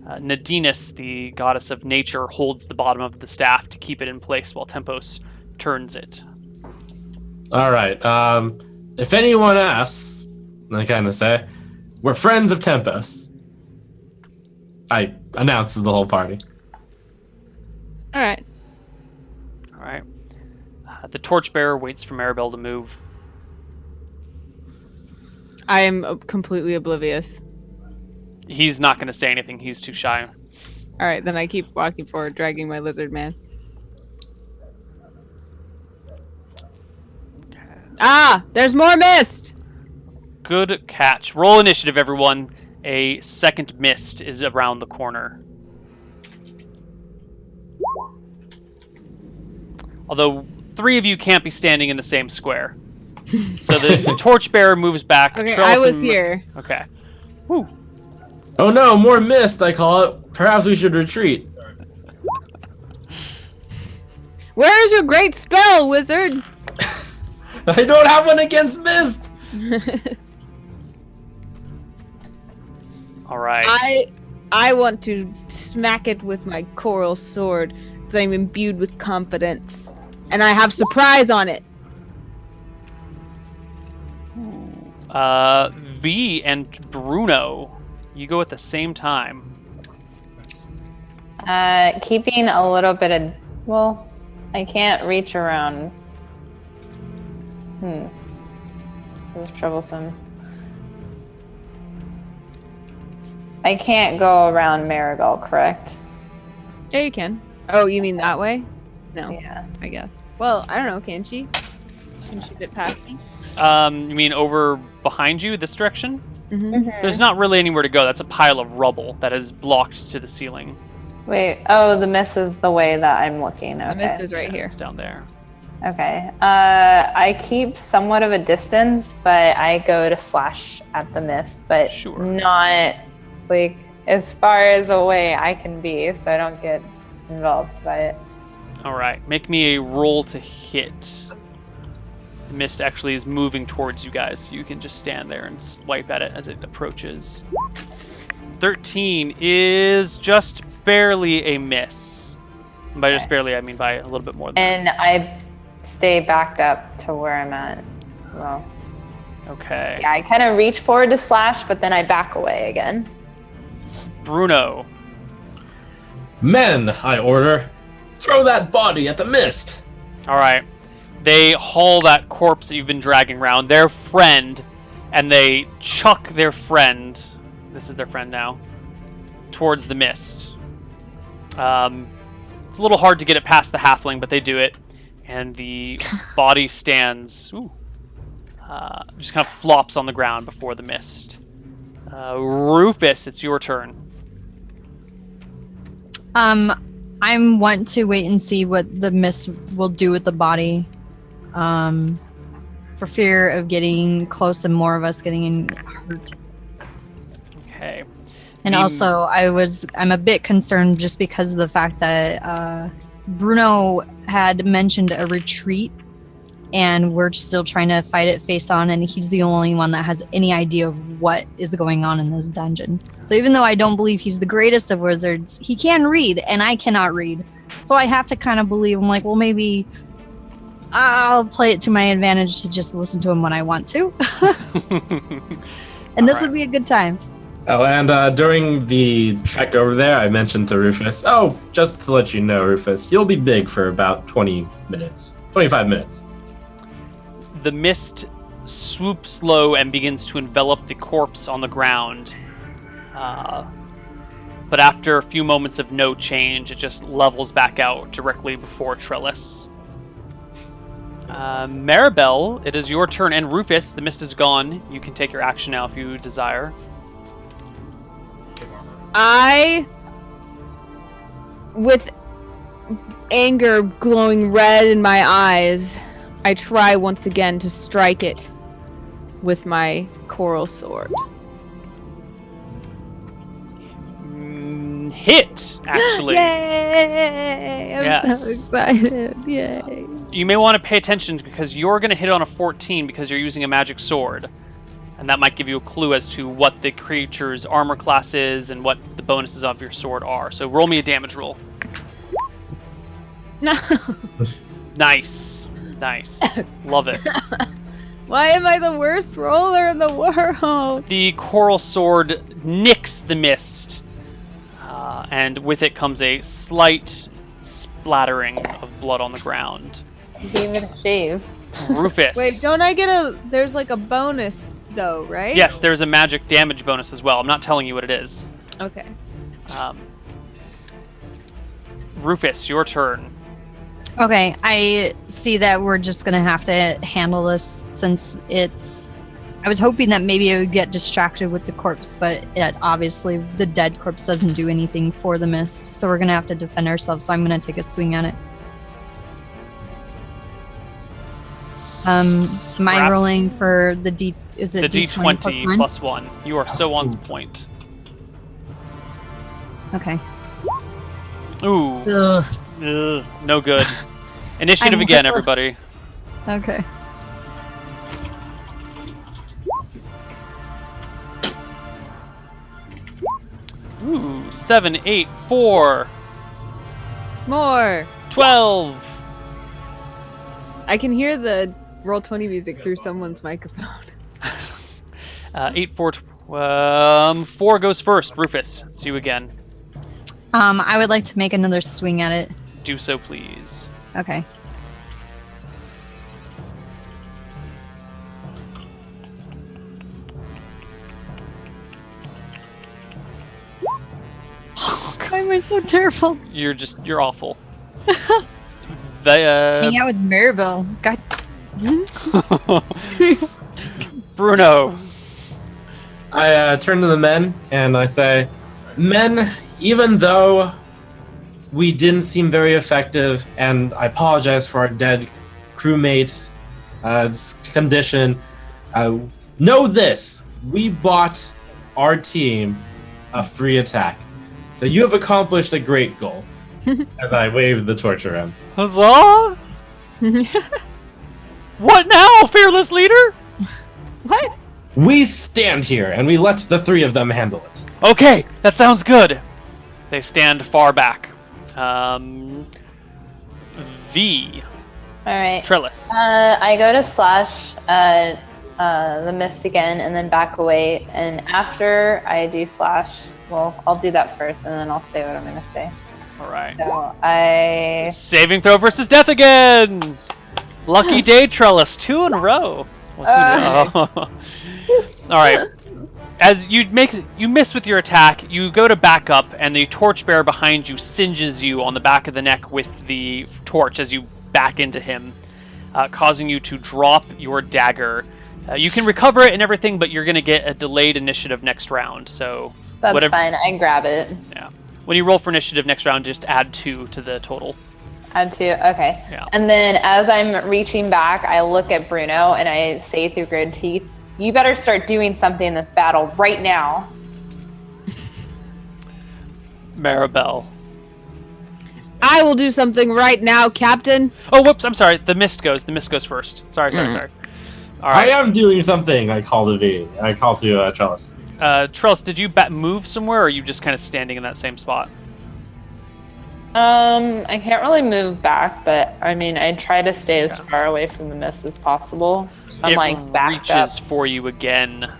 Nadinus, the goddess of nature, holds the bottom of the staff to keep it in place while Tempos turns it. All right. If anyone asks, I kind of say, we're friends of Tempos. I announce to the whole party. All right. All right. The torchbearer waits for Maribel to move. I am completely oblivious. He's not going to say anything. He's too shy. All right, then I keep walking forward, dragging my lizard man. Ah, there's more mist. Good catch. Roll initiative, everyone. A second mist is around the corner. Although 3 of you can't be standing in the same square. So the torchbearer moves back. Okay, Trellis I was and- here. Okay. Whew. Oh no, more mist, I call it. Perhaps we should retreat. Where is your great spell, wizard? I don't have one against mist. All right. I want to smack it with my coral sword because I'm imbued with confidence, and I have surprise on it. V and Bruno, you go at the same time. Keeping a little bit of. Well, I can't reach around. It's troublesome. I can't go around Maribel, correct? Yeah, you can. Oh, you mean that way? No, Yeah. I guess. Well, I don't know. Can she? Can she fit past me? You mean over behind you, this direction? Mm-hmm. There's not really anywhere to go. That's a pile of rubble that is blocked to the ceiling. Wait. Oh, the miss is the way that I'm looking. Okay. And this is right here. It's down there. Okay. I keep somewhat of a distance, but I go to slash at the mist, but Sure. not like as far as away I can be, so I don't get involved by it. All right. Make me a roll to hit. The mist actually is moving towards you guys. You can just stand there and swipe at it as it approaches. 13 is just barely a miss. And by just barely, I mean by a little bit more than And I stay backed up to where I'm at. Well, that. Okay. yeah, I kind of reach forward to slash, but then I back away again. Bruno. Men, I order, throw that body at the mist. All right. They haul that corpse that you've been dragging around, their friend, and they chuck their friend, this is their friend now, towards the mist. It's a little hard to get it past the halfling, but they do it. And the body stands, just kind of flops on the ground before the mist. Rufus, it's your turn. I want to wait and see what the mist will do with the body. For fear of getting close and more of us getting hurt. Okay. And also, I'm a bit concerned just because of the fact that Bruno had mentioned a retreat, and we're still trying to fight it face on, and he's the only one that has any idea of what is going on in this dungeon. So even though I don't believe he's the greatest of wizards, he can read, and I cannot read. So I have to kind of believe, I'm like, well, maybe I'll play it to my advantage to just listen to him when I want to. And this would be a good time. Oh, and during the trek over there, I mentioned to Rufus, oh, just to let you know, Rufus, you'll be big for about 20 minutes, 25 minutes. The mist swoops low and begins to envelop the corpse on the ground. But after a few moments of no change, it just levels back out directly before Trellis. Maribel, it is your turn, and Rufus, the mist is gone. You can take your action now if you desire. I, with anger glowing red in my eyes, I try once again to strike it with my coral sword. Hit, actually. Yay! I'm so Yes. excited. Yay. you may want to pay attention because you're going to hit on a 14 because you're using a magic sword. And that might give you a clue as to what the creature's armor class is and what the bonuses of your sword are. So roll me a damage roll. No. Nice. Nice. Love it. Why am I the worst roller in the world? The coral sword nicks the mist. And with it comes a slight splattering of blood on the ground. Gave it a shave. Rufus. Wait, don't I get a... There's like a bonus, though, right? Yes, there's a magic damage bonus as well. I'm not telling you what it is. Okay. Rufus, your turn. Okay, I see that we're just gonna have to handle this since it's... I was hoping that maybe it would get distracted with the corpse, but obviously the dead corpse doesn't do anything for the mist, so we're gonna have to defend ourselves, so I'm gonna take a swing at it. Am I Scrap. rolling for the D... Is it The D20 D20 plus 1. You are so on point. Okay. Ooh. Ugh. Ugh, no good. Initiative I'm again, hopeless. everybody. Okay. Ooh, 7, 8, 4, More. 12. I can hear the Roll20 music through someone's microphone. 8, 4, 4 goes first. Rufus, it's you again. I would like to make another swing at it. Do so, please. Okay. Why am I so terrible? You're awful. The, Hang out with Maribel. God. Bruno. I turn to the men and I say, men, even though we didn't seem very effective, and I apologize for our dead crewmate's condition, know this, we bought our team a free attack. So you have accomplished a great goal. As I wave the torch around. Huzzah! What now, fearless leader? What? We stand here and we let the three of them handle it. Okay, that sounds good. They stand far back. V. All right. Trellis. I go to slash the mist again and then back away. And after I do slash, well, I'll do that first and then I'll say what I'm going to say. All right. So I... Saving throw versus death again. Lucky day, Trellis. 2 in a row. Well, 2 in a row. All right. As you miss with your attack, you go to back up, and the torchbearer behind you singes you on the back of the neck with the torch as you back into him, causing you to drop your dagger. You can recover it and everything, but you're going to get a delayed initiative next round. So That's whatever. fine. I grab it. Yeah. When you roll for initiative next round, just add 2 to the total. Add 2. Okay. Yeah. And then as I'm reaching back, I look at Bruno and I say through gritted teeth, you better start doing something in this battle right now. Maribel. I will do something right now, Captain. Oh, whoops! I'm sorry. The mist goes first. Sorry. All right. I am doing something, I call to V. I call to Trellis. Trellis, did you move somewhere, or are you just kind of standing in that same spot? I can't really move back, but I mean, I try to stay as far away from the mist as possible. So I'm It like backed reaches up. for you again.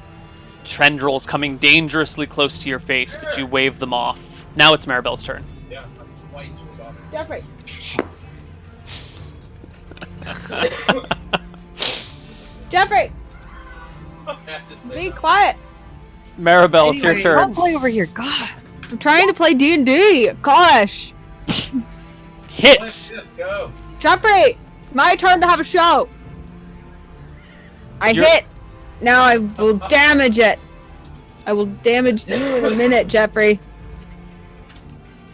Tendrils coming dangerously close to your face, but you wave them off. Now it's Maribel's turn. Yeah, I'm twice without Jeffrey. Jeffrey, be quiet. Maribel, it's your Anyway, turn. Don't play over here. God. I'm trying to play D&D. Gosh. Hit! Go. Jeffrey, it's my turn to have a show. I You're- hit. Now I will damage it. I will damage you in a minute, Jeffrey.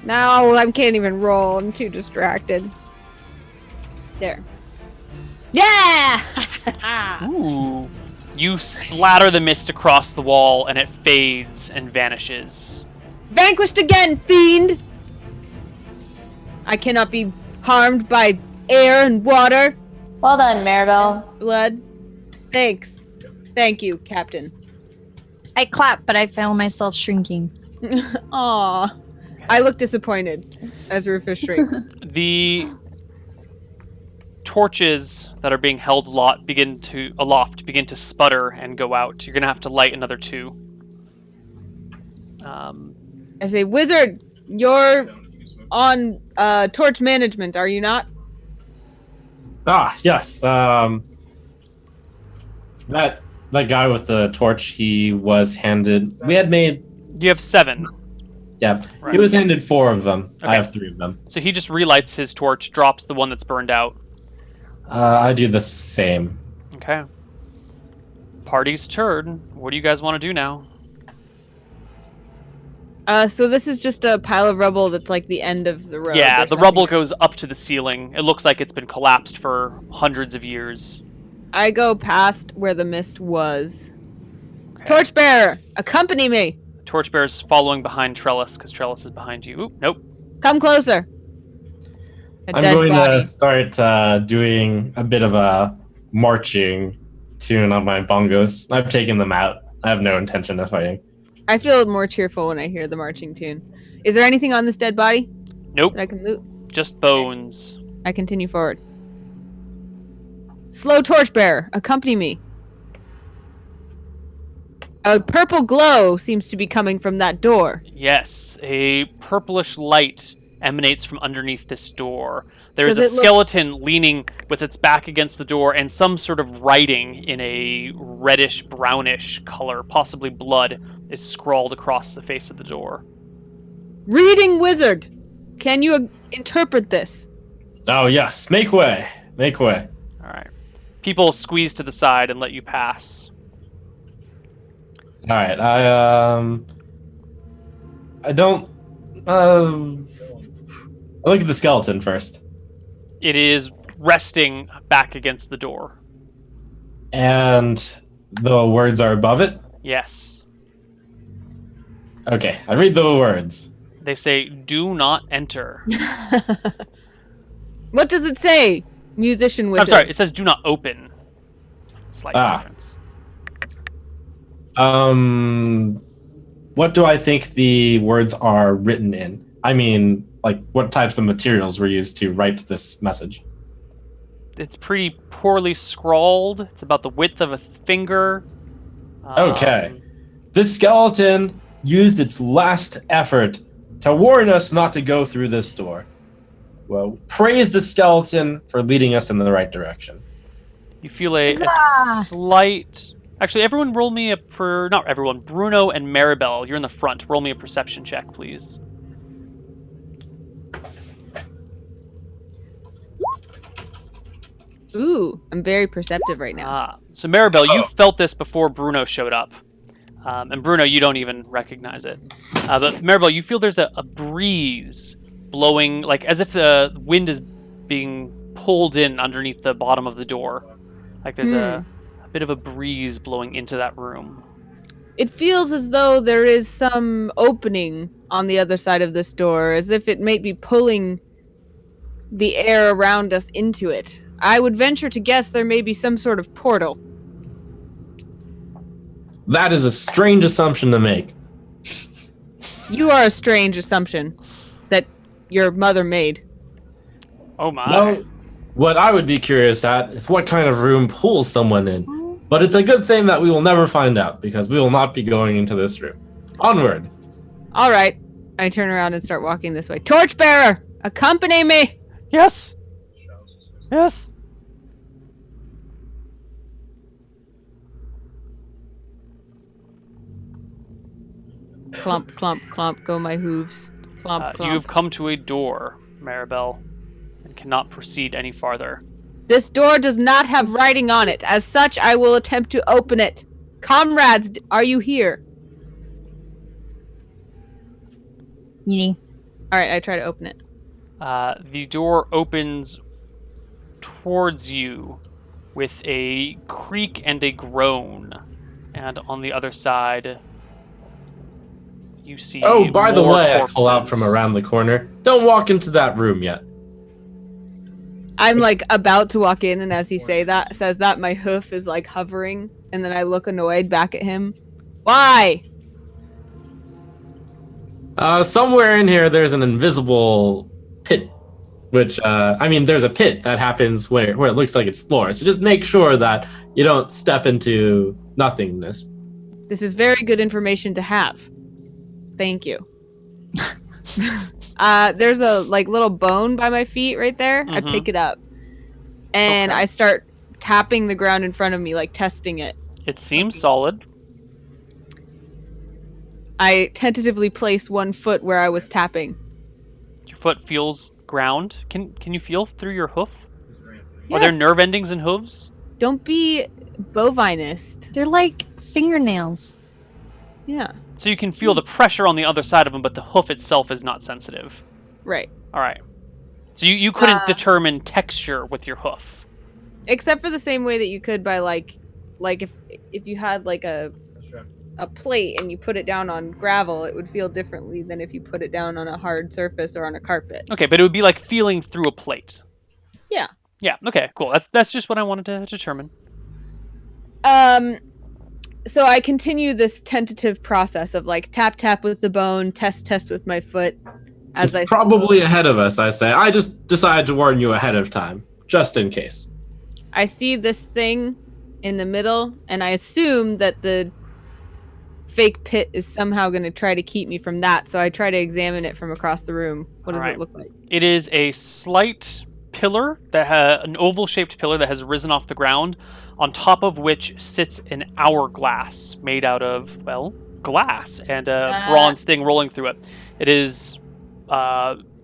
No, I can't even roll. I'm too distracted. There. Yeah! Ooh. You splatter the mist across the wall, and it fades and vanishes. Vanquished again, fiend! I cannot be harmed by air and water. Well done, Maribel. Blood. Thanks. Thank you, Captain. I clap, but I found myself shrinking. Aw. I look disappointed as Rufus shrinks. The torches that are being held aloft begin to sputter and go out. You're gonna have to light another 2. I say, Wizard, you're on torch management, are you not? Ah, yes. That guy with the torch, he was handed. We had made. You have 7. Yeah, Right. he was handed 4 of them. I Okay. have 3 of them. So he just relights his torch, drops the one that's burned out. I do the same. Okay. Party's turn. What do you guys want to do now? So this is just a pile of rubble that's like the end of the road. Yeah, There's the nothing- rubble goes up to the ceiling. It looks like it's been collapsed for hundreds of years. I go past where the mist was. Okay. Torchbearer, accompany me. Torchbearer's following behind Trellis, because Trellis is behind you. Oop, nope. Come closer. A I'm dead going body. to start doing a bit of a marching tune on my bongos. I've taken them out. I have no intention of fighting. I feel more cheerful when I hear the marching tune. Is there anything on this dead body Nope. that I can loot? Just bones. I continue forward. Slow torchbearer, accompany me. A purple glow seems to be coming from that door. Yes, a purplish light emanates from underneath this door. There's a Does it look- skeleton leaning with its back against the door, and some sort of writing in a reddish brownish color, possibly blood, is scrawled across the face of the door. Reading wizard, can you interpret this? Oh yes, make way, make way. All right. People squeeze to the side and let you pass. All right, I don't. I look at the skeleton first, It is resting back against the door. and the words are above it. Yes. Okay, I read the words. They say, "Do not enter." What does it say, musician wizard? I'm sorry, it says, "Do not open." Slight Ah. difference. What do I think the words are written in? I mean, like, what types of materials were used to write this message? It's pretty poorly scrawled. It's about the width of a finger. Okay. This skeleton used its last effort to warn us not to go through this door. Well, praise the skeleton for leading us in the right direction. You feel a Huzzah! slight... Actually, everyone roll me not everyone. Bruno and Maribel, you're in the front. Roll me a perception check, please. Ooh, I'm very perceptive right now. So Maribel, you felt this before Bruno showed up. And Bruno, you don't even recognize it. But Maribel, you feel there's a breeze blowing, like as if the wind is being pulled in underneath the bottom of the door. Like there's a bit of a breeze blowing into that room. It feels as though there is some opening on the other side of this door, as if it might be pulling the air around us into it. I would venture to guess there may be some sort of portal. That is a strange assumption to make. You are a strange assumption that your mother made. Oh my. Well, what I would be curious at is what kind of room pulls someone in. But it's a good thing that we will never find out, because we will not be going into this room. Onward. All right. I turn around and start walking this way. Torchbearer, accompany me. Yes! Yes! Clump, clump, clump, go my hooves. Clump, clump. You have come to a door, Maribel, and cannot proceed any farther. This door does not have writing on it. As such, I will attempt to open it. Comrades, are you here? Yee. All right, I try to open it. The door opens towards you with a creak and a groan. And on the other side, you see Oh, by the more way, I call out corpses. from around the corner. Don't walk into that room yet. I'm like about to walk in, and as he says that, my hoof is like hovering, and then I look annoyed back at him. Why? Somewhere in here, there's an invisible pit, which, there's a pit that happens where it looks like it's floor. So just make sure that you don't step into nothingness. This is very good information to have. Thank you. There's a like little bone by my feet right there. I pick it up, and I start tapping the ground in front of me, like testing it. It seems solid. I tentatively place one foot where I was tapping. Your foot feels ground. Can you feel through your hoof? Yes. Are there nerve endings and hooves? Don't be bovinist. They're like fingernails. Yeah. So you can feel the pressure on the other side of them, but the hoof itself is not sensitive. Right. All right. So you couldn't determine texture with your hoof. Except for the same way that you could by like if you had like a plate and you put it down on gravel, it would feel differently than if you put it down on a hard surface or on a carpet. Okay, but it would be like feeling through a plate. Yeah. Yeah. Okay. Cool. That's just what I wanted to determine. So I continue this tentative process of like tap with the bone, test with my foot. As It's probably ahead of us, I say. I just decided to warn you ahead of time, just in case. I see this thing in the middle, and I assume that the fake pit is somehow going to try to keep me from that, so I try to examine it from across the room. What does it look like? It is a slight pillar an oval-shaped pillar that has risen off the ground, on top of which sits an hourglass made out of, well, glass and a bronze thing rolling through it. It is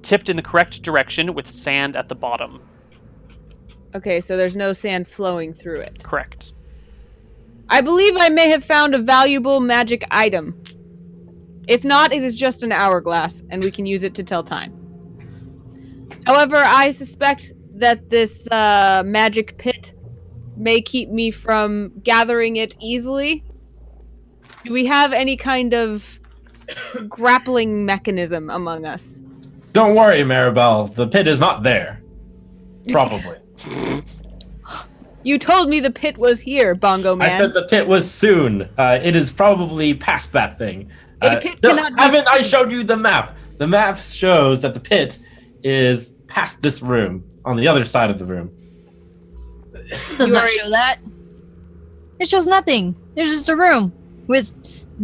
tipped in the correct direction with sand at the bottom. Okay, so there's no sand flowing through it. Correct. I believe I may have found a valuable magic item. If not, it is just an hourglass, and we can use it to tell time. However, I suspect that this magic pit may keep me from gathering it easily. Do we have any kind of grappling mechanism among us? Don't worry, Maribel. The pit is not there. Probably. You told me the pit was here, Bongo Man. I said the pit was soon. It is probably past that thing. A pit cannot be haven't I showed you the map? The map shows that the pit is past this room, on the other side of the room. It does not show that. It shows nothing. There's just a room with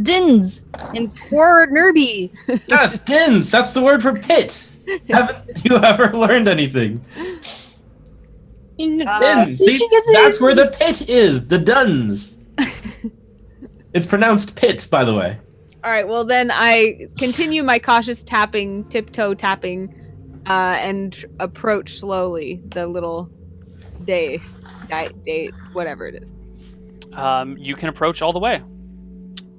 dins and poor Nerby. Yes, dins. That's the word for pit. Haven't you ever learned anything? Dins. See, that's where the pit is. The duns. It's pronounced pit, by the way. All right, well then I continue my cautious tapping, tiptoe tapping, and approach slowly the little dais, whatever it is. You can approach all the way.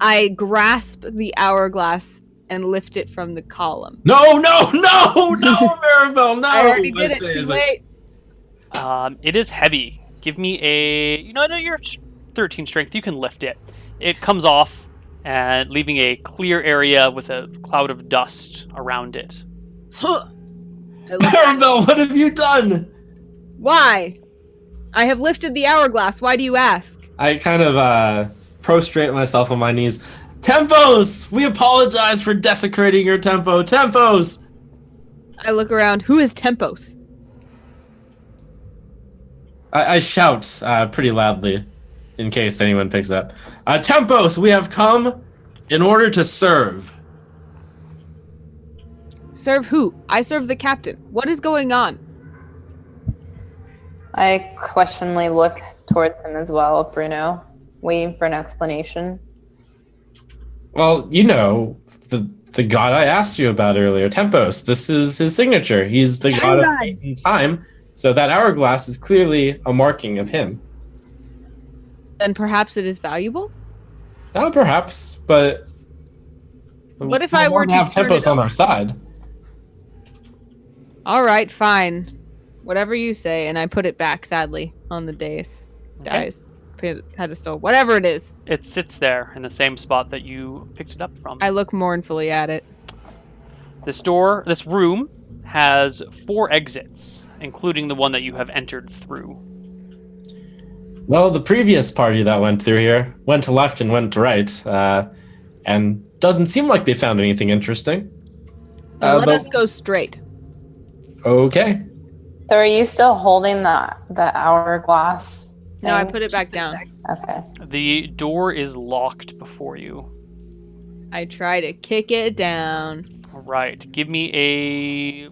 I grasp the hourglass and lift it from the column. No, Maribel, no! I already did it, too late. It is heavy. Give me you're 13 strength, you can lift it. It comes off, and leaving a clear area with a cloud of dust around it. Huh. Maribel, what have you done? Why? I have lifted the hourglass. Why do you ask? I kind of prostrate myself on my knees. Tempos! We apologize for desecrating your tempo. Tempos! I look around. Who is Tempos? I shout pretty loudly, in case anyone picks up. Tempos, we have come in order to serve. Serve who? I serve the captain. What is going on? I questioningly look towards him as well, Bruno, waiting for an explanation. Well, the god I asked you about earlier, Tempos. This is his signature. He's the god of fate and time. So that hourglass is clearly a marking of him. Then perhaps it is valuable? Perhaps, but what if I were to have turn Tempos it on over? our side? All right, fine. Whatever you say, and I put it back sadly on the dais. Okay. Pedestal, whatever it is. It sits there in the same spot that you picked it up from. I look mournfully at it. This room has 4 exits, including the one that you have entered through. Well, the previous party that went through here went to left and went to right, and doesn't seem like they found anything interesting. Let but- us go straight. Okay. So are you still holding the hourglass? No, I thing? put it back down. Okay. The door is locked before you. I try to kick it down. All right, give me a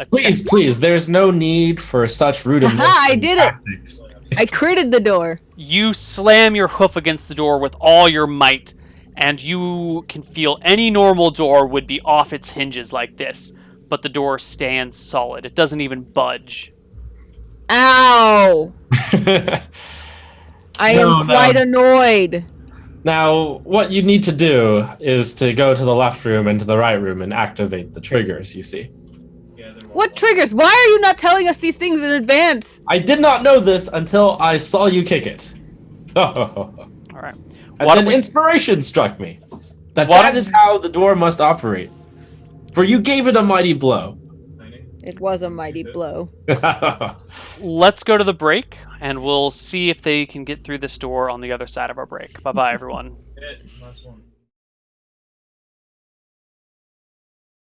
Please, check. please. There's no need for such rudimentary Aha, I did it! tactics. I critted the door. You slam your hoof against the door with all your might, and you can feel any normal door would be off its hinges like this, but the door stands solid. It doesn't even budge. Ow! I No, am quite no. annoyed. Now, what you need to do is to go to the left room and to the right room and activate the triggers, you see. What triggers? Why are you not telling us these things in advance? I did not know this until I saw you kick it. and All right. Why don't then we- inspiration struck me. That Why that don't- is how the door must operate. For you gave it a mighty blow. It was a mighty blow. Let's go to the break, and we'll see if they can get through this door on the other side of our break. Bye-bye, everyone. Nice one.